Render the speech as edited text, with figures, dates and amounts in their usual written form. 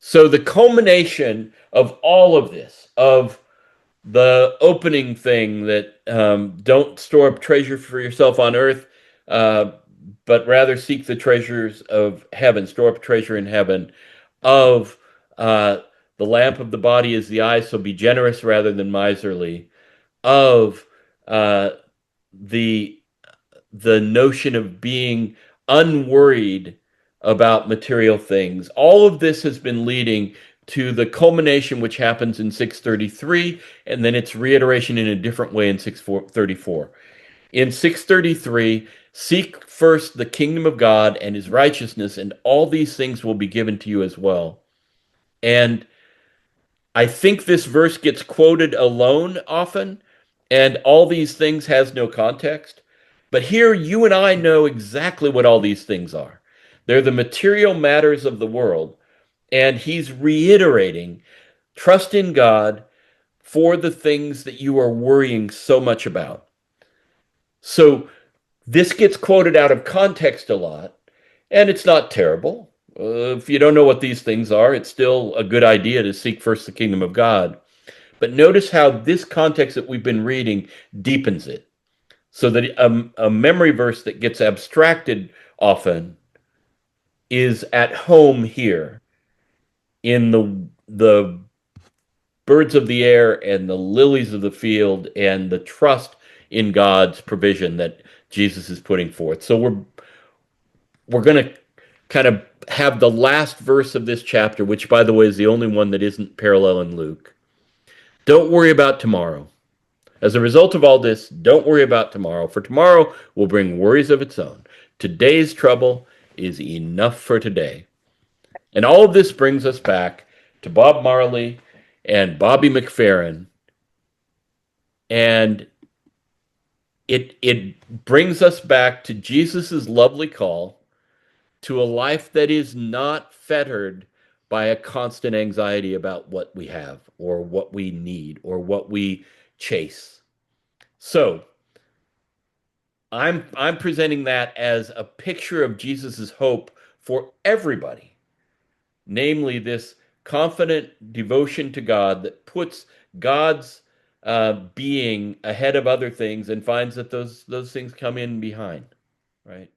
So the culmination of all of this, of the opening thing that don't store up treasure for yourself on earth, uh, but rather seek the treasures of heaven, store up treasure in heaven, of uh, the lamp of the body is the eye, so be generous rather than miserly, of uh, the the notion of being unworried about material things. All of this has been leading to the culmination, which happens in 633, and then its reiteration in a different way in 634. In 633, seek first the kingdom of God and his righteousness, and all these things will be given to you as well. And I think this verse gets quoted alone often, and all these things has no context. But here you and I know exactly what all these things are. They're the material matters of the world. And he's reiterating trust in God for the things that you are worrying so much about. So this gets quoted out of context a lot, and it's not terrible. If you don't know what these things are, it's still a good idea to seek first the kingdom of God. But notice how this context that we've been reading deepens it. So that a memory verse that gets abstracted often is at home here in the birds of the air and the lilies of the field and the trust in God's provision that Jesus is putting forth. So we're going to kind of have the last verse of this chapter, which by the way is the only one that isn't parallel in Luke. Don't worry about tomorrow. As a result of all this, don't worry about tomorrow, for tomorrow will bring worries of its own. Today's trouble is enough for today. And all of this brings us back to Bob Marley and Bobby McFerrin. And it brings us back to Jesus's lovely call to a life that is not fettered by a constant anxiety about what we have or what we need or what we chase. So I'm presenting that as a picture of Jesus's hope for everybody, namely this confident devotion to God that puts God's being ahead of other things and finds that those things come in behind, right?